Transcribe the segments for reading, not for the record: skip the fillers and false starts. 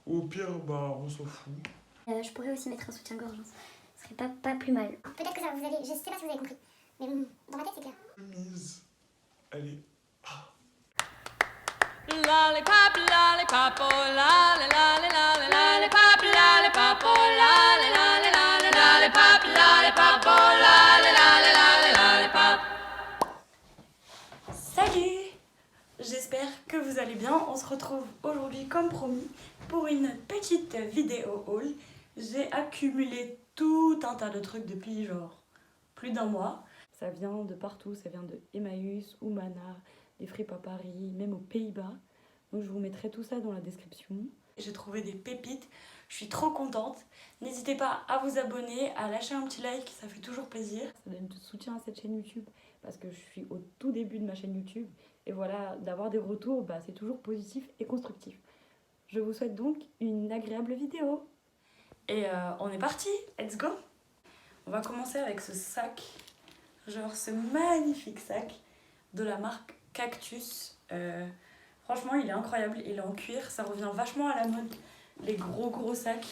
Au pire, bah on s'en fout. Je pourrais aussi mettre un soutien-gorge, hein. Ce serait pas plus mal. Peut-être que ça vous allez... Je sais pas si vous avez compris, mais dans ma tête c'est clair. Chemise. Allez. Lollipop, lollipop, oh lolly, lolly, lolly, lollipop, lollipop, oh lolly, lolly, lolly, lollipop, lollipop, oh lolly, lolly, lolly, lollipop. Salut! J'espère que vous allez bien. On se retrouve aujourd'hui comme promis pour une petite vidéo haul. J'ai accumulé tout un tas de trucs depuis genre plus d'un mois. Ça vient de partout, ça vient de Emmaüs, Oumana, les Fripes à Paris, même aux Pays-Bas. Donc je vous mettrai tout ça dans la description. J'ai trouvé des pépites, je suis trop contente. N'hésitez pas à vous abonner, à lâcher un petit like, ça fait toujours plaisir. Ça donne du soutien à cette chaîne YouTube parce que je suis au tout début de ma chaîne YouTube. Et voilà, d'avoir des retours, c'est toujours positif et constructif. Je vous souhaite donc une agréable vidéo. Et on est parti, let's go! On va commencer avec ce sac, genre ce magnifique sac de la marque Cactus. Franchement, il est incroyable, il est en cuir, ça revient vachement à la mode, les gros sacs.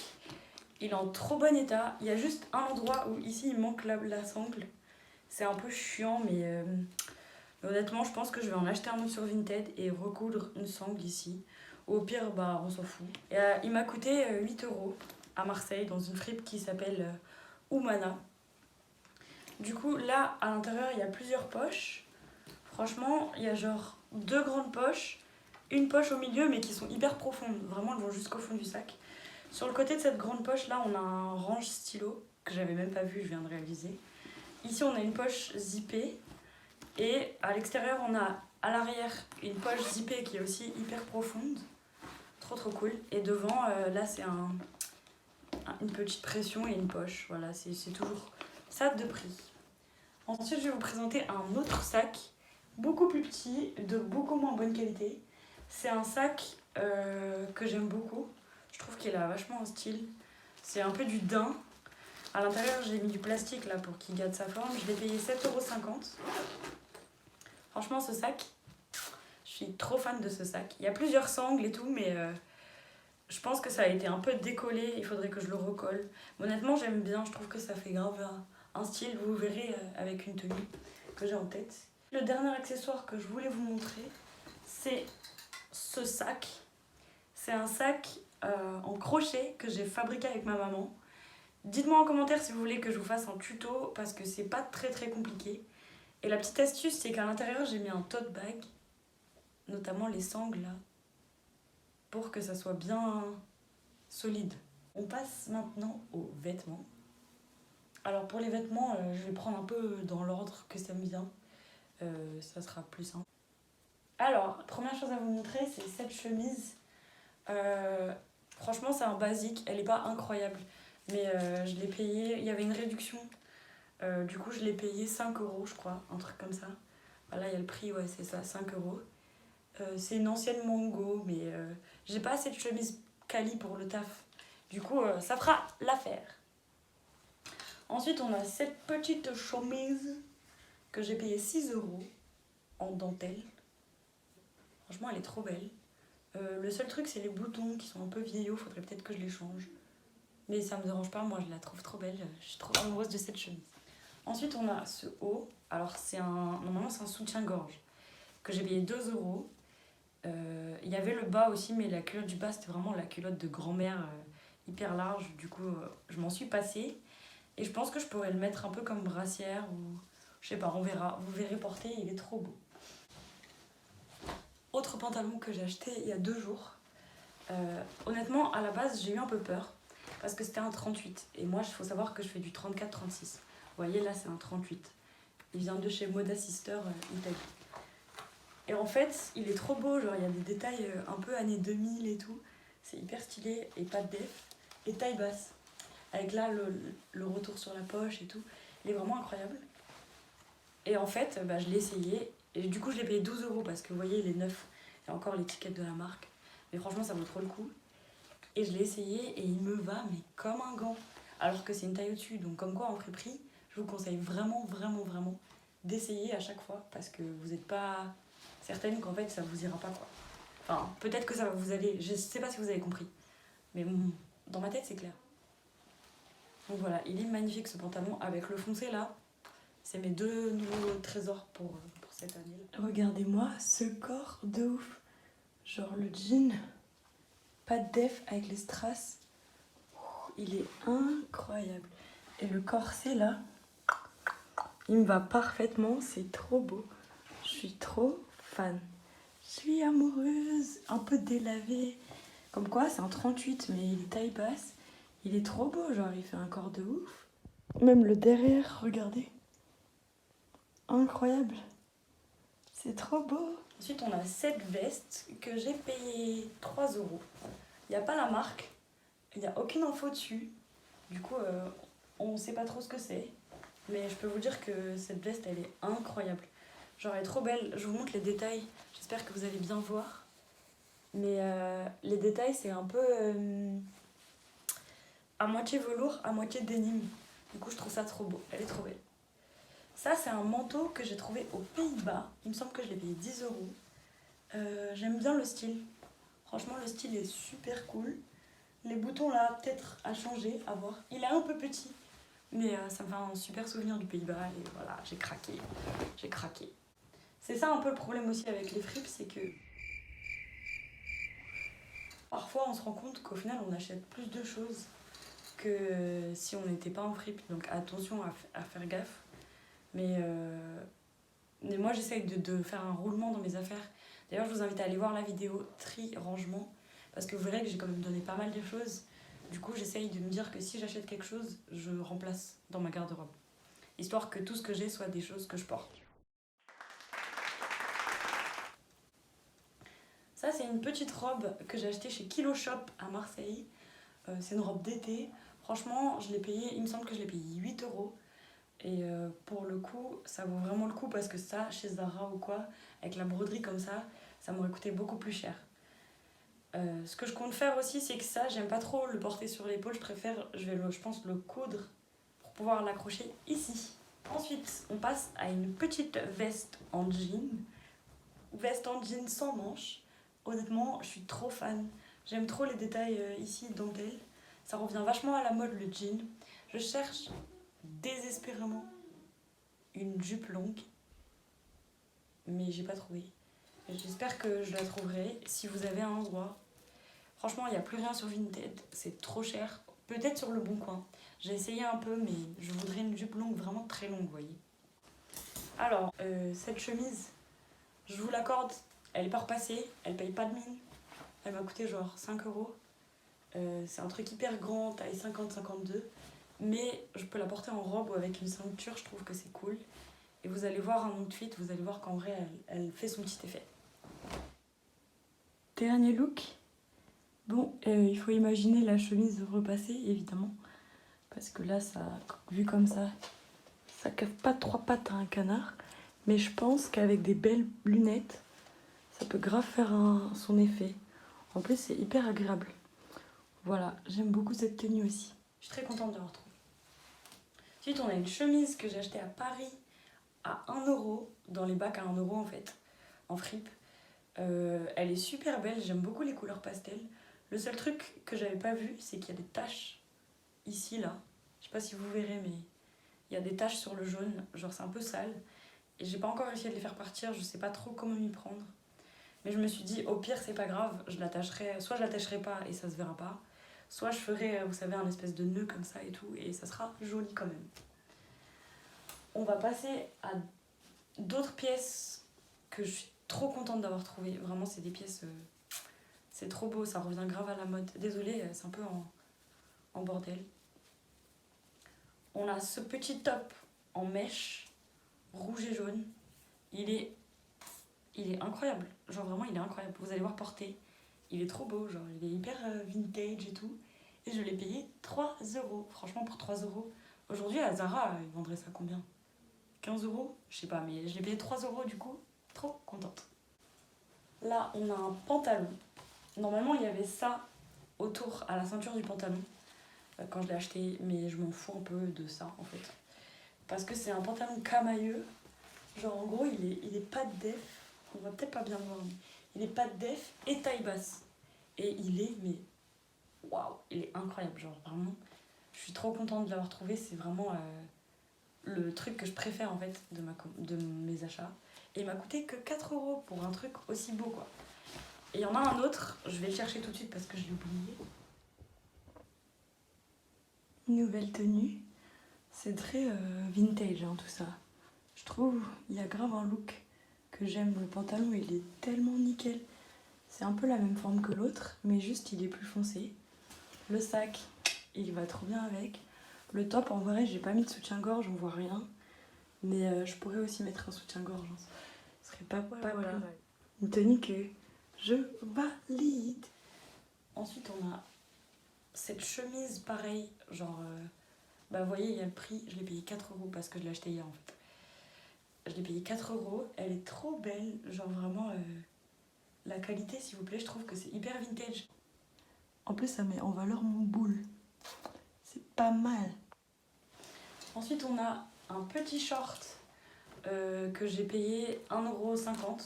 Il est en trop bon état. Il y a juste un endroit où ici il manque la sangle. C'est un peu chiant, mais honnêtement, je pense que je vais en acheter un autre sur Vinted et recoudre une sangle ici. Au pire, on s'en fout. Et, il m'a coûté 8 € à Marseille dans une fripe qui s'appelle Oumana. Du coup, là, à l'intérieur, il y a plusieurs poches. Franchement, il y a genre 2 grandes poches, une poche au milieu, mais qui sont hyper profondes. Vraiment, elles vont jusqu'au fond du sac. Sur le côté de cette grande poche, là, on a un range stylo que j'avais même pas vu, je viens de réaliser. Ici, on a une poche zippée. Et à l'extérieur, on a à l'arrière une poche zippée qui est aussi hyper profonde. Trop cool. Et devant, là, c'est une petite pression et une poche. Voilà, c'est toujours ça de prix. Ensuite, je vais vous présenter un autre sac, beaucoup plus petit, de beaucoup moins bonne qualité. C'est un sac que j'aime beaucoup. Je trouve qu'il a vachement un style. C'est un peu du daim. À l'intérieur, j'ai mis du plastique là pour qu'il garde sa forme. Je l'ai payé 7,50 €. Franchement, ce sac, je suis trop fan de ce sac. Il y a plusieurs sangles et tout, mais je pense que ça a été un peu décollé. Il faudrait que je le recolle. Mais honnêtement, j'aime bien. Je trouve que ça fait grave un style. Vous verrez avec une tenue que j'ai en tête. Le dernier accessoire que je voulais vous montrer, c'est ce sac. C'est un sac en crochet que j'ai fabriqué avec ma maman. Dites-moi en commentaire si vous voulez que je vous fasse un tuto parce que c'est pas très compliqué. Et la petite astuce, c'est qu'à l'intérieur, j'ai mis un tote bag, notamment les sangles là, pour que ça soit bien solide. On passe maintenant aux vêtements. Alors pour les vêtements, je vais prendre un peu dans l'ordre que ça me vient. Ça sera plus simple. Alors, première chose à vous montrer, c'est cette chemise. Franchement, c'est un basique, elle n'est pas incroyable. Mais je l'ai payée, il y avait une réduction. Du coup, je l'ai payé 5 € je crois, un truc comme ça. Voilà, il y a le prix, ouais, c'est ça, 5 €. C'est une ancienne Mango, mais j'ai pas assez de chemise quali pour le taf. Du coup, ça fera l'affaire. Ensuite, on a cette petite chemise que j'ai payée 6 € en dentelle. Franchement, elle est trop belle. Le seul truc, c'est les boutons qui sont un peu vieillots, faudrait peut-être que je les change. Mais ça me dérange pas, moi je la trouve trop belle, je suis trop amoureuse de cette chemise. Ensuite, on a ce haut. Alors, normalement, c'est un soutien-gorge que j'ai payé 2 €. Il y avait le bas aussi, mais la culotte du bas, c'était vraiment la culotte de grand-mère hyper large. Du coup, je m'en suis passée. Et je pense que je pourrais le mettre un peu comme brassière ou je sais pas, on verra. Vous verrez porter, il est trop beau. Autre pantalon que j'ai acheté il y a 2 jours. Honnêtement, à la base, j'ai eu un peu peur parce que c'était un 38. Et moi, il faut savoir que je fais du 34-36. Vous voyez, là, c'est un 38. Il vient de chez Moda Sister Italie. Et en fait, il est trop beau. Genre, il y a des détails un peu années 2000 et tout. C'est hyper stylé et pas de def. Et taille basse. Avec là, le retour sur la poche et tout. Il est vraiment incroyable. Et en fait, je l'ai essayé. Et du coup, je l'ai payé 12 € parce que vous voyez, il est neuf. Il y a encore l'étiquette de la marque. Mais franchement, ça vaut trop le coup. Et je l'ai essayé et il me va, mais comme un gant. Alors que c'est une taille au-dessus. Donc, comme quoi, en prix, je vous conseille vraiment d'essayer à chaque fois. Parce que vous n'êtes pas certaine qu'en fait, ça vous ira pas, quoi. Enfin, peut-être que ça va vous aller. Je sais pas si vous avez compris. Mais dans ma tête, c'est clair. Donc voilà, il est magnifique ce pantalon avec le foncé là. C'est mes 2 nouveaux trésors pour cette année. Regardez-moi ce corps de ouf. Genre le jean, pas de def avec les strass. Il est incroyable. Et le corset là, il me va parfaitement, c'est trop beau. Je suis trop fan. Je suis amoureuse, un peu délavé. Comme quoi, c'est un 38, mais il est taille basse. Il est trop beau, genre il fait un corps de ouf. Même le derrière, regardez. Incroyable. C'est trop beau. Ensuite, on a cette veste que j'ai payée 3 €. Il n'y a pas la marque, il n'y a aucune info dessus. Du coup, on ne sait pas trop ce que c'est. Mais je peux vous dire que cette veste, elle est incroyable. Genre, elle est trop belle. Je vous montre les détails. J'espère que vous allez bien voir. Mais les détails, c'est un peu à moitié velours, à moitié denim. Du coup, je trouve ça trop beau. Elle est trop belle. Ça, c'est un manteau que j'ai trouvé aux Pays-Bas. Il me semble que je l'ai payé 10 €. J'aime bien le style. Franchement, le style est super cool. Les boutons, là, peut-être à changer, à voir. Il est un peu petit, mais ça me fait un super souvenir du Pays-Bas. Et voilà, j'ai craqué. J'ai craqué. C'est ça un peu le problème aussi avec les fripes, c'est que parfois, on se rend compte qu'au final, on achète plus de choses que si on n'était pas en fripe. Donc attention à faire gaffe. Mais moi, j'essaye de faire un roulement dans mes affaires. D'ailleurs, je vous invite à aller voir la vidéo tri-rangement. Parce que vous verrez que j'ai quand même donné pas mal de choses. Du coup, j'essaye de me dire que si j'achète quelque chose, je remplace dans ma garde-robe. Histoire que tout ce que j'ai soit des choses que je porte. Ça, c'est une petite robe que j'ai achetée chez Kilo Shop à Marseille. C'est une robe d'été. Franchement, je l'ai payée, il me semble que je l'ai payée 8 €. Et pour le coup, ça vaut vraiment le coup parce que ça, chez Zara ou quoi, avec la broderie comme ça m'aurait coûté beaucoup plus cher. Ce que je compte faire aussi, c'est que ça, j'aime pas trop le porter sur l'épaule. Je pense, le coudre pour pouvoir l'accrocher ici. Ensuite, on passe à une petite veste en jean. Veste en jean sans manches. Honnêtement, je suis trop fan. J'aime trop les détails ici, dentelle. Ça revient vachement à la mode, le jean. Je cherche désespérément une jupe longue, mais j'ai pas trouvé. J'espère que je la trouverai si vous avez un endroit. Franchement, il n'y a plus rien sur Vinted, c'est trop cher. Peut-être sur le Bon Coin. J'ai essayé un peu, mais je voudrais une jupe longue, vraiment très longue, vous voyez. Alors, cette chemise, je vous l'accorde, elle est pas repassée, elle paye pas de mine. Elle m'a coûté genre 5 €. C'est un truc hyper grand, taille 50-52. Mais je peux la porter en robe ou avec une ceinture, je trouve que c'est cool. Et vous allez voir un outfit, vous allez voir qu'en vrai, elle fait son petit effet. Dernier look. Bon, il faut imaginer la chemise repassée, évidemment. Parce que là, ça, vu comme ça cave pas 3 pattes à un canard. Mais je pense qu'avec des belles lunettes, ça peut grave faire son effet. En plus, c'est hyper agréable. Voilà, j'aime beaucoup cette tenue aussi. Je suis très contente d'avoir trouvé. Ensuite, on a une chemise que j'ai achetée à Paris à 1 €, dans les bacs à 1 € en fait, en fripe. Elle est super belle, j'aime beaucoup les couleurs pastel. Le seul truc que j'avais pas vu, c'est qu'il y a des taches ici, là. Je sais pas si vous verrez, mais il y a des taches sur le jaune, genre c'est un peu sale. Et j'ai pas encore réussi à les faire partir, je sais pas trop comment m'y prendre. Mais je me suis dit, au pire, c'est pas grave, soit je l'attacherai pas et ça se verra pas, soit je ferai, vous savez, un espèce de nœud comme ça et tout, et ça sera joli quand même. On va passer à d'autres pièces que je suis trop contente d'avoir trouvées. Vraiment, c'est des pièces... c'est trop beau, ça revient grave à la mode. Désolée, c'est un peu en bordel. On a ce petit top en mèche, rouge et jaune. Il est incroyable. Genre vraiment, il est incroyable. Vous allez voir porter. Il est trop beau, genre il est hyper vintage et tout. Et je l'ai payé 3 €. Franchement, pour 3 €. Aujourd'hui, à Zara, ils vendraient ça combien? 15 €? Je sais pas, mais je l'ai payé 3 € du coup. Trop contente. Là, on a un pantalon. Normalement, il y avait ça autour, à la ceinture du pantalon, quand je l'ai acheté. Mais je m'en fous un peu de ça, en fait. Parce que c'est un pantalon camailleux. Genre, en gros, il est pas de def. On va peut-être pas bien le voir, mais il est pas de def et taille basse. Et il est, mais... Waouh! waouh, il est incroyable, genre vraiment. Je suis trop contente de l'avoir trouvé, c'est vraiment le truc que je préfère en fait de mes achats. Et il m'a coûté que 4 € pour un truc aussi beau quoi. Et il y en a un autre, je vais le chercher tout de suite parce que je l'ai oublié. Nouvelle tenue, c'est très vintage hein, tout ça. Je trouve il y a grave un look que j'aime. Le pantalon il est tellement nickel. C'est un peu la même forme que l'autre, mais juste il est plus foncé. Le sac, il va trop bien avec. Le top, en vrai, j'ai pas mis de soutien-gorge, on voit rien. Mais je pourrais aussi mettre un soutien-gorge. Hein. Ce serait pas voilà. Une tenue que je valide. Ensuite, on a cette chemise pareil, genre... vous voyez, il y a le prix, je l'ai payé 4 € parce que je l'ai acheté hier en fait. Je l'ai payé 4 €, elle est trop belle, genre vraiment... la qualité, s'il vous plaît, je trouve que c'est hyper vintage. En plus, ça met en valeur mon boule. C'est pas mal. Ensuite, on a un petit short que j'ai payé 1,50 €.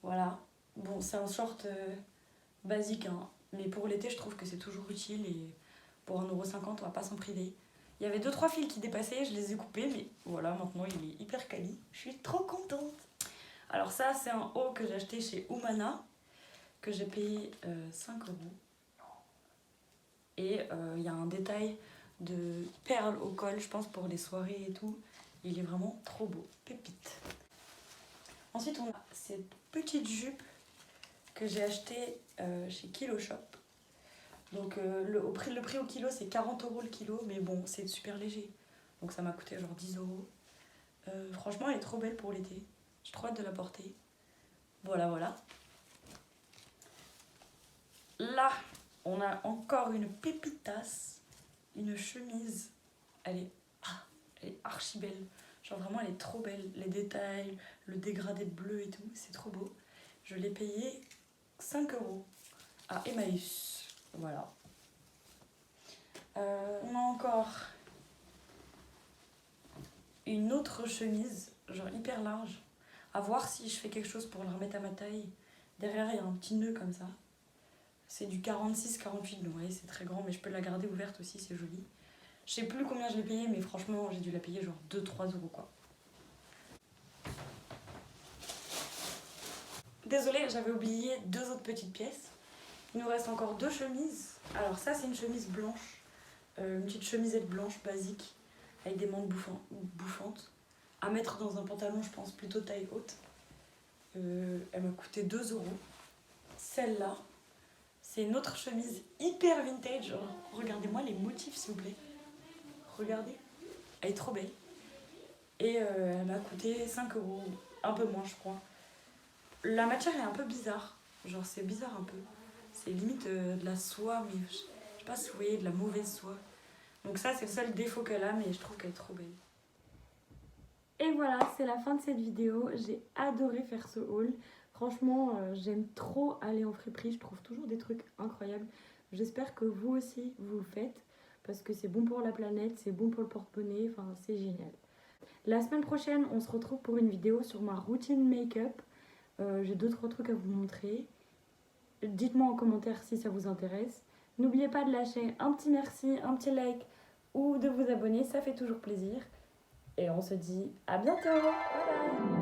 Voilà. Bon, c'est un short basique, hein, mais pour l'été, je trouve que c'est toujours utile et pour 1,50 €, on va pas s'en priver. Il y avait 2-3 fils qui dépassaient, je les ai coupés, mais voilà, maintenant il est hyper quali. Je suis trop contente. Alors ça, c'est un haut que j'ai acheté chez Humana, que j'ai payé 5 €. Et il y a un détail de perles au col, je pense pour les soirées et tout. Il est vraiment trop beau, pépite. Ensuite, on a cette petite jupe que j'ai achetée chez Kilo Shop. Donc le prix au kilo, c'est 40 € le kilo, mais bon, c'est super léger. Donc ça m'a coûté genre 10 €. Franchement, elle est trop belle pour l'été. J'ai trop hâte de la porter. Voilà, voilà. Là, on a encore une pépitas, une chemise. Elle est archi belle. Genre vraiment, elle est trop belle. Les détails, le dégradé bleu et tout, c'est trop beau. Je l'ai payé 5 € à Emmaüs. Voilà. On a encore une autre chemise, genre hyper large. À voir si je fais quelque chose pour la remettre à ma taille. Derrière, il y a un petit nœud comme ça. C'est du 46-48, donc vous voyez, c'est très grand, mais je peux la garder ouverte aussi, c'est joli. Je sais plus combien je l'ai payé, mais franchement, j'ai dû la payer genre 2-3 € quoi. Désolée, j'avais oublié 2 autres petites pièces. Il nous reste encore 2 chemises. Alors ça, c'est une chemise blanche. Une petite chemisette blanche basique, avec des manches bouffantes. À mettre dans un pantalon, je pense, plutôt taille haute. Elle m'a coûté 2 €. Celle-là, c'est une autre chemise hyper vintage. Genre, regardez-moi les motifs, s'il vous plaît. Regardez. Elle est trop belle. Et elle m'a coûté 5 €. Un peu moins, je crois. La matière est un peu bizarre. Genre, c'est bizarre un peu. C'est limite de la soie, mais je sais pas si vous voyez, de la mauvaise soie. Donc ça, c'est le seul défaut qu'elle a, mais je trouve qu'elle est trop belle. Et voilà, c'est la fin de cette vidéo. J'ai adoré faire ce haul. Franchement, j'aime trop aller en friperie. Je trouve toujours des trucs incroyables. J'espère que vous aussi, vous le faites. Parce que c'est bon pour la planète, c'est bon pour le porte-monnaie. Enfin, c'est génial. La semaine prochaine, on se retrouve pour une vidéo sur ma routine make-up. J'ai 2-3 trucs à vous montrer. Dites-moi en commentaire si ça vous intéresse. N'oubliez pas de lâcher un petit merci, un petit like ou de vous abonner, ça fait toujours plaisir. Et on se dit à bientôt. Bye bye.